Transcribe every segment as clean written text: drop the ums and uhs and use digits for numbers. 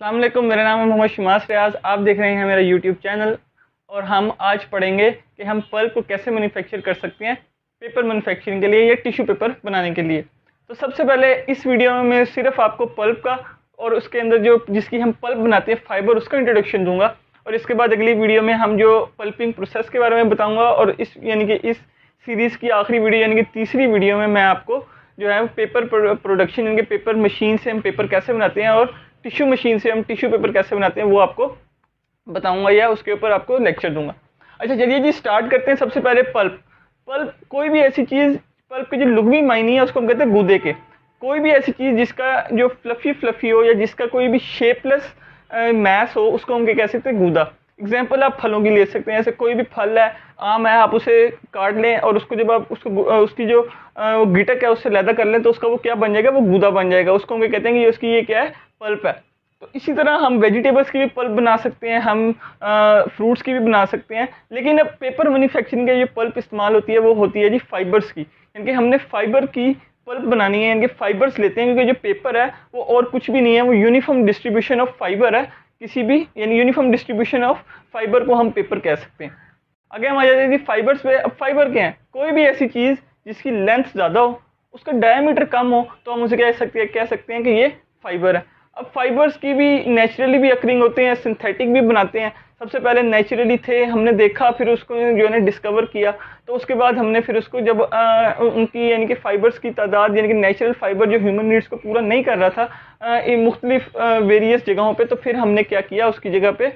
अस्सलाम वालेकुम, मेरा नाम है मोहम्मद शमास रियाज। आप देख रहे हैं मेरा यूट्यूब चैनल और हम आज पढ़ेंगे कि हम पल्प को कैसे मैन्युफैक्चर कर सकते हैं पेपर मैन्युफैक्चरिंग के लिए या टिश्यू पेपर बनाने के लिए। तो सबसे पहले इस वीडियो में मैं सिर्फ आपको पल्प का और उसके अंदर जो जिसकी हम पल्प बनाते हैं फाइबर उसका इंट्रोडक्शन दूंगा, और इसके बाद अगली वीडियो में हम जो पल्पिंग प्रोसेस के बारे में बताऊंगा, और इस सीरीज़ की आखिरी वीडियो यानी कि तीसरी वीडियो में मैं आपको जो है पेपर प्रोडक्शन यानी कि पेपर मशीन से हम पेपर कैसे बनाते हैं और टिश्यू मशीन से हम टिश्यू पेपर कैसे बनाते हैं वो आपको बताऊंगा या उसके ऊपर आपको लेक्चर दूंगा। अच्छा चलिए जी स्टार्ट करते हैं। सबसे पहले पल्प। पल्प कोई भी ऐसी चीज़, पल्प की जो लुगवी मायनी है उसको हम कहते हैं गूदे के। कोई भी ऐसी चीज़ जिसका जो फ्लफी हो या जिसका कोई भी शेपलेस मैस हो उसको हम क्या कह सकते हैं, गूदा। एग्जाम्पल आप फलों की ले सकते हैं। ऐसे कोई भी फल है, आम है, आप उसे काट लें और उसको जब आप उसको उसकी जो वो गिटक है उससे लैदा कर लें तो उसका वो क्या बन जाएगा, वो गूदा बन जाएगा। उसको हम कहते हैं कि उसकी ये क्या है, पल्प है। तो इसी तरह हम वेजिटेबल्स की भी पल्प बना सकते हैं, हम फ्रूट्स की भी बना सकते हैं। लेकिन अब पेपर मैन्युफैक्चरिंग के जो पल्प इस्तेमाल होती है वो होती है जी फाइबर्स की, यानी कि हमने फाइबर की पल्प बनानी है, यानी कि फाइबर्स लेते हैं क्योंकि जो पेपर है वो और कुछ भी नहीं है, वो यूनिफॉर्म डिस्ट्रीब्यूशन ऑफ फाइबर है। किसी भी यानी यूनिफॉर्म डिस्ट्रीब्यूशन ऑफ फाइबर को हम पेपर कह सकते हैं। आगे हम आ जाते हैं फाइबर्स पे। अब फाइबर क्या है, कोई भी ऐसी चीज़ जिसकी लेंथ ज़्यादा हो, उसका डायमीटर कम हो, तो हम उसे कह सकते हैं कि ये फाइबर है। अब फाइबर्स की भी नेचुरली भी अकरिंग होते हैं, सिंथेटिक भी बनाते हैं। सबसे पहले नेचुरली थे, हमने देखा, फिर उसको जो है डिस्कवर किया, तो उसके बाद हमने फिर उसको जब उनकी यानी कि फाइबर्स की तादाद यानी कि नेचुरल फाइबर जो ह्यूमन नीड्स को पूरा नहीं कर रहा था मुख्तलिफ वेरियस जगहों पे, तो फिर हमने क्या किया, उसकी जगह पे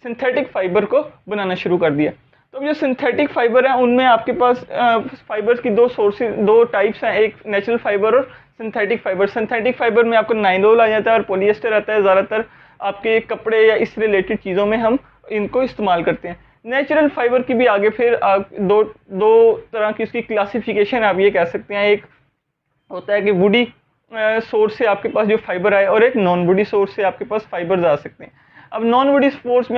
सिंथेटिक फाइबर को बनाना शुरू कर दिया। तो जो सिंथेटिक फाइबर है उनमें आपके पास फाइबर्स की दो टाइप्स हैं, एक नेचुरल फाइबर और सिंथेटिक फाइबर। सिंथेटिक फाइबर में आपको नाइलॉन आ जाता है और पॉलिएस्टर आता है। ज़्यादातर आपके कपड़े या इस रिलेटेड चीज़ों में हम इनको इस्तेमाल करते हैं। नेचुरल फाइबर की भी आगे फिर दो दो तरह की उसकी क्लासिफिकेशन आप ये कह सकते हैं। एक होता है कि वुडी सोर्स से आपके पास जो फाइबर आए, और एक नॉन वुडी सोर्स से आपके पास फाइबर आ सकते हैं। अब नॉन वुडी सोर्स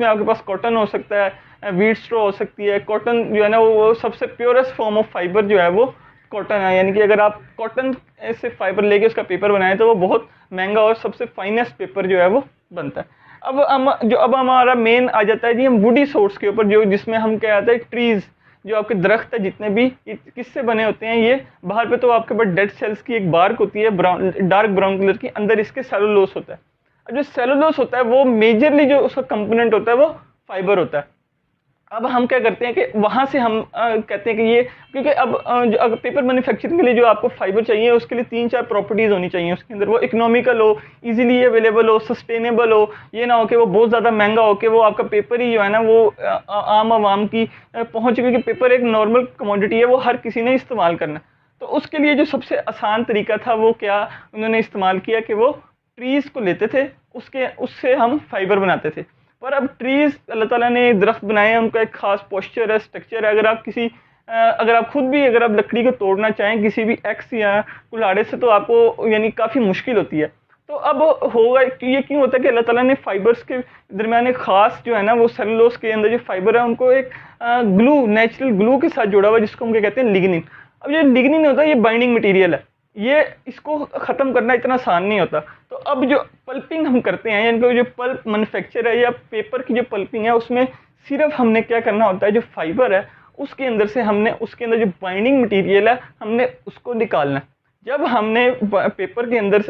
में आपके पास कॉटन हो सकता है, वीट स्ट्रॉ हो सकती है। कॉटन जो है ना वो सबसे प्योरेस्ट फॉर्म ऑफ फाइबर जो है वो कॉटन है, यानी कि अगर आप कॉटन से फाइबर लेके उसका पेपर बनाएं तो वो बहुत महंगा और सबसे फाइनेस्ट पेपर जो है वो बनता है। अब हमारा मेन आ जाता है जी हम वुडी सोर्स के ऊपर, जो जिसमें हम क्या आता है, ट्रीज, जो आपके दरख्त है जितने भी, किससे बने होते हैं ये। बाहर पे तो आपके पास डेड सेल्स की एक बार्क होती है डार्क ब्राउन कलर की, अंदर इसके सेलुलोस होता है। अब जो सेलुलोस होता है वो मेजरली जो उसका कंपोनेंट होता है वो फाइबर होता है। अब हम क्या करते हैं कि वहां से हम कहते हैं कि ये, क्योंकि अब जो अगर पेपर मैन्युफैक्चरिंग के लिए जो आपको फाइबर चाहिए उसके लिए 3-4 प्रॉपर्टीज होनी चाहिए उसके अंदर। वो इकोनॉमिकल हो, इजीली अवेलेबल हो, सस्टेनेबल हो, ये ना हो कि वो बहुत ज़्यादा महंगा हो कि वो आपका पेपर ही जो है ना वो आम आवाम की पहुंच, क्योंकि पेपर एक नॉर्मल कमोडिटी है, वो हर किसी ने इस्तेमाल करना। तो उसके लिए जो सबसे आसान तरीका था वो क्या उन्होंने इस्तेमाल किया कि वो ट्रीज को लेते थे, उससे हम फाइबर बनाते थे। पर अब ट्रीज अल्लाह ताला ने दरख्त बनाए हैं, उनका एक खास पोस्चर है, स्ट्रक्चर है। अगर आप खुद भी अगर आप लकड़ी को तोड़ना चाहें किसी भी एक्स या कुल्हाड़े से, तो आपको यानी काफ़ी मुश्किल होती है। तो अब होगा कि ये क्यों होता है कि अल्लाह ताला ने फाइबर्स के दरमियान एक खास जो है ना वो सेलुलोस के अंदर जो फाइबर है उनको एक ग्लू, नेचुरल ग्लू के साथ जोड़ा हुआ, जिसको हम क्या कहते हैं, लिग्निन। अब ये लिग्निन होता है, ये बाइंडिंग मटीरियल है, ये इसको ख़त्म करना इतना आसान नहीं होता। तो अब जो पल्पिंग हम करते हैं, यानी कि जो पल्प मैन्युफैक्चर है या पेपर की जो पल्पिंग है, उसमें सिर्फ हमने क्या करना होता है, जो फाइबर है उसके अंदर से हमने उसके अंदर जो बाइंडिंग मटेरियल है हमने उसको निकालना है। जब हमने पेपर के अंदर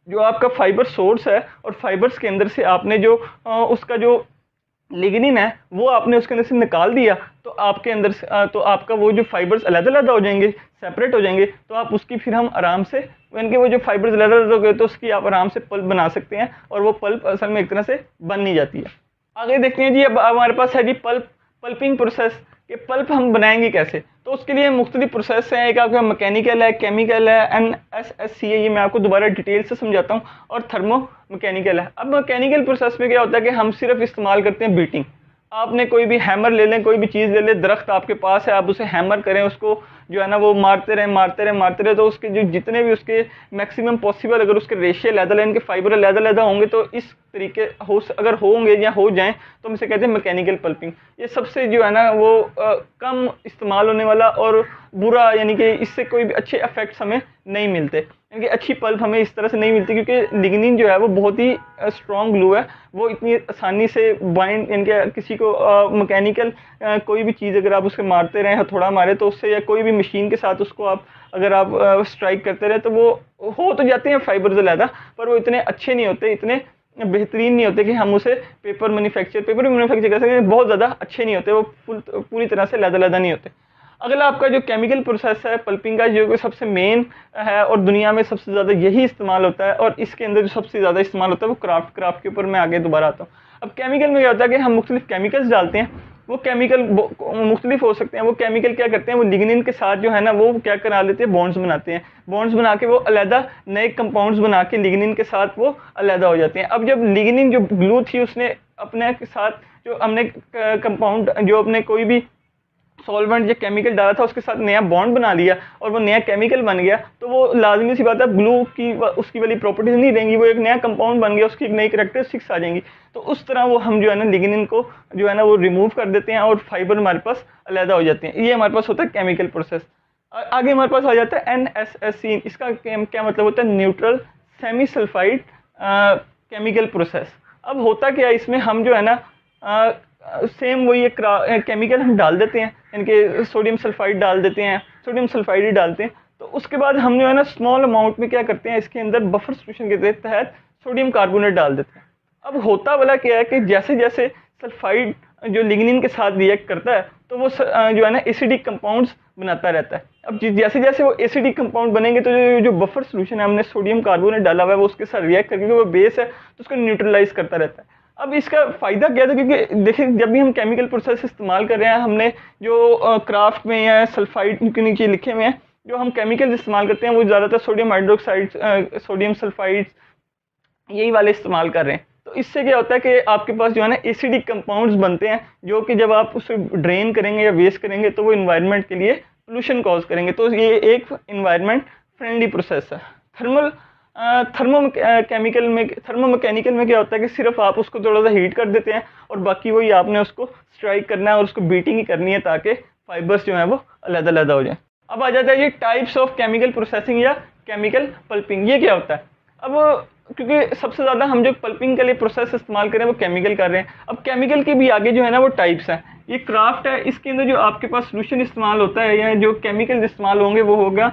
जो आपका फाइबर सोर्स है और फाइबर्स के अंदर से आपने जो उसका जो लिग्निन है वो आपने उसके अंदर से निकाल दिया, तो आपके अंदर से तो आपका वो जो फाइबर्स अलग-अलग हो जाएंगे, सेपरेट हो जाएंगे। तो आप उसकी फिर हम आराम से यानी कि वो जो फाइबर्स अलग-अलग हो गए तो उसकी आप आराम से पल्प बना सकते हैं, और वो पल्प असल में एक तरह से बन नहीं जाती है। आगे देखते हैं जी, अब हमारे पास है जी पल्पिंग प्रोसेस, कि पल्प हम बनाएंगे कैसे। तो उसके लिए मुख्तलिफ प्रोसेस हैं, एक आपका मैकेनिकल है, केमिकल है, NSSC है, ये मैं आपको दोबारा डिटेल से समझाता हूँ, और थर्मो मैकेनिकल है। अब मैकेनिकल प्रोसेस में क्या होता है कि हम सिर्फ इस्तेमाल करते हैं बीटिंग। आपने कोई भी हैमर ले लें, कोई भी चीज़ ले लें, दरख्त आपके पास है, आप उसे हैमर करें, उसको जो है ना वो मारते रहे, तो उसके जो जितने भी उसके मैक्सिमम पॉसिबल अगर उसके रेशियो लैदा इनके फाइबर लैदा होंगे, तो इस तरीके अगर होंगे या हो जाएं तो हम इसे कहते हैं मैकेनिकल पल्पिंग। ये सबसे जो है ना वो कम इस्तेमाल होने वाला और बुरा, यानी कि इससे कोई भी अच्छे इफेक्ट्स हमें नहीं मिलते। क्योंकि अच्छी पल्प हमें इस तरह से नहीं मिलती, क्योंकि लिग्निन जो है वो बहुत ही स्ट्रॉन्ग ग्लू है, वो इतनी आसानी से बाइंड, यानी कि किसी को मैकेनिकल कोई भी चीज़ अगर आप उसके मारते रहें, हथौड़ा मारे तो उससे, या कोई भी मशीन के साथ उसको आप अगर आप स्ट्राइक करते रहे तो वो हो तो जाते हैं फाइबर्स अलहदा, पर वो इतने अच्छे नहीं होते, इतने बेहतरीन नहीं होते कि हम उसे पेपर मैन्युफैक्चर कर सकते हैं, बहुत ज़्यादा अच्छे नहीं होते वो, पूरी तरह से लहदा नहीं होते। अगला आपका जो केमिकल प्रोसेस है पल्पिंग का, जो सबसे मेन है और दुनिया में सबसे ज़्यादा यही इस्तेमाल होता है, और इसके अंदर जो सबसे ज़्यादा इस्तेमाल होता है वो क्राफ्ट के ऊपर मैं आगे दोबारा आता हूँ। अब केमिकल में क्या होता है कि हम मुख्तलिफ केमिकल्स डालते हैं, वो केमिकल मुख्तलिफ हो सकते हैं। वो केमिकल क्या करते हैं, वो लिग्निन के साथ जो है ना वो क्या करा लेते हैं, बॉन्ड्स बनाते हैं, बॉन्ड्स बना के वो अलहदा नए कंपाउंड्स बना के लिग्निन के साथ वो अलहदा हो जाते हैं। अब जब लिग्निन जो ग्लू थी उसने अपने साथ जो हमने कंपाउंड, जो अपने कोई भी सॉल्वेंट या केमिकल डाला था उसके साथ नया बॉन्ड बना लिया और वो नया केमिकल बन गया, तो वो लाजमी सी बात है ग्लू की उसकी वाली प्रॉपर्टीज नहीं रहेंगी, वो एक नया कंपाउंड बन गया, उसकी एक नई कैरेक्टरिस्टिक्स आ जाएंगी। तो उस तरह वो हम जो है ना लिग्निन को जो है ना वो रिमूव कर देते हैं और फाइबर हमारे पास अलहदा हो जाते हैं। ये हमारे पास होता है केमिकल प्रोसेस। आगे हमारे पास आ जाता है NSSC। इसका क्या मतलब होता है, neutral semi sulphide chemical process. अब होता क्या है इसमें, हम जो है ना सेम वही एक केमिकल हम डाल देते हैं, इनके सोडियम सल्फाइड डाल देते हैं, सोडियम सल्फाइड ही डालते हैं। तो उसके बाद हम जो है ना स्मॉल अमाउंट में क्या करते हैं, इसके अंदर बफर सॉल्यूशन के तहत सोडियम कार्बोनेट डाल देते हैं। अब होता वाला क्या है कि जैसे जैसे सल्फाइड जो लिग्निन के साथ रिएक्ट करता है तो वो जो है ना एसिडिक कंपाउंड्स बनाता रहता है। अब जैसे जैसे वो एसिडिक कंपाउंड बनेंगे तो जो बफर सॉल्यूशन है हमने सोडियम कार्बोनेट डाला हुआ है वो उसके साथ रिएक्ट करके वो बेस है तो उसको न्यूट्रलाइज करता रहता है। अब इसका फ़ायदा क्या था, क्योंकि देखिए जब भी हम केमिकल प्रोसेस इस्तेमाल कर रहे हैं, हमने जो क्राफ्ट में या सल्फाइड के नीचे लिखे हुए हैं जो हम केमिकल इस्तेमाल करते हैं वो ज़्यादातर सोडियम हाइड्रोक्साइड, सोडियम सल्फाइड्स यही वाले इस्तेमाल कर रहे हैं। तो इससे क्या होता है कि आपके पास जो है ना एसिडिक कंपाउंड्स बनते हैं, जो कि जब आप उसे ड्रेन करेंगे या वेस्ट करेंगे तो वो इन्वायरमेंट के लिए पोल्यूशन कॉज करेंगे। तो ये एक इन्वायरमेंट फ्रेंडली प्रोसेस है। थर्मोमैकेनिकल में क्या होता है कि सिर्फ आप उसको थोड़ा सा हीट कर देते हैं और बाकी वही आपने उसको स्ट्राइक करना है और उसको बीटिंग ही करनी है ताकि फाइबर्स जो है वो अलग-अलग हो जाए। अब आ जाता है ये टाइप्स ऑफ केमिकल प्रोसेसिंग या केमिकल पल्पिंग। ये क्या होता है, अब क्योंकि सबसे ज़्यादा हम जो पल्पिंग के लिए प्रोसेस इस्तेमाल कर रहे हैं वो केमिकल कर रहे हैं। अब केमिकल के भी आगे जो है ना वो टाइप्स हैं। ये क्राफ्ट है, इसके अंदर जो आपके पास सोल्यूशन इस्तेमाल होता है या जो केमिकल इस्तेमाल होंगे वो होगा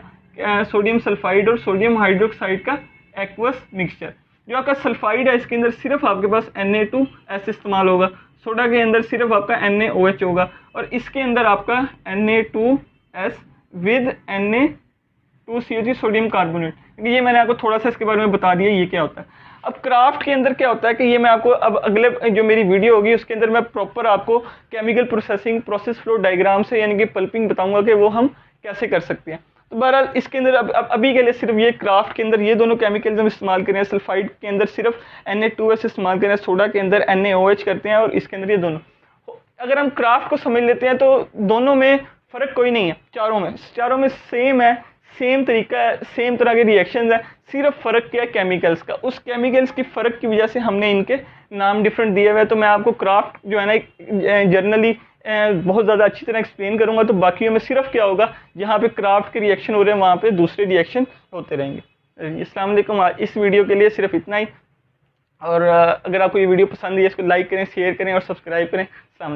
सोडियम सल्फाइड और सोडियम हाइड्रोक्साइड का एक्वस मिक्सचर। जो आपका सल्फाइड है इसके अंदर सिर्फ आपके पास Na2S इस्तेमाल होगा, सोडा के अंदर सिर्फ आपका NaOH होगा और इसके अंदर आपका Na2S with Na2CO3 sodium carbonate. ये मैंने आपको थोड़ा सा इसके बारे में बता दिया ये क्या होता है। अब क्राफ्ट के अंदर क्या होता है कि ये मैं आपको अब अगले जो मेरी वीडियो होगी उसके अंदर मैं प्रॉपर आपको chemical processing process flow diagram से यानी कि पल्पिंग बताऊंगा कि वो हम कैसे कर सकते हैं। तो बहरहाल इसके अंदर अब अभी के लिए सिर्फ ये क्राफ्ट के अंदर ये दोनों केमिकल्स हम इस्तेमाल करें। सल्फाइड के अंदर सिर्फ Na2S इस्तेमाल करें, सोडा के अंदर NaOH करते हैं और इसके अंदर ये दोनों। अगर हम क्राफ्ट को समझ लेते हैं तो दोनों में फ़र्क कोई नहीं है, चारों में सेम है, सेम तरीका है, सेम तरह के रिएक्शंस है। सिर्फ फ़र्क क्या है केमिकल्स का। उस केमिकल्स की फ़र्क की वजह से हमने इनके नाम डिफरेंट दिए हुए हैं। तो मैं आपको क्राफ्ट जो है ना जर्नली बहुत ज़्यादा अच्छी तरह एक्सप्लेन करूंगा। तो बाकी में सिर्फ क्या होगा, जहाँ पे क्राफ्ट के रिएक्शन हो रहे हैं वहाँ पे दूसरे रिएक्शन होते रहेंगे। अस्सलाम वालेकुम। इस वीडियो के लिए सिर्फ इतना ही। और अगर आपको ये वीडियो पसंद है इसको लाइक करें, शेयर करें और सब्सक्राइब करें। अस्सलाम वालेकुम।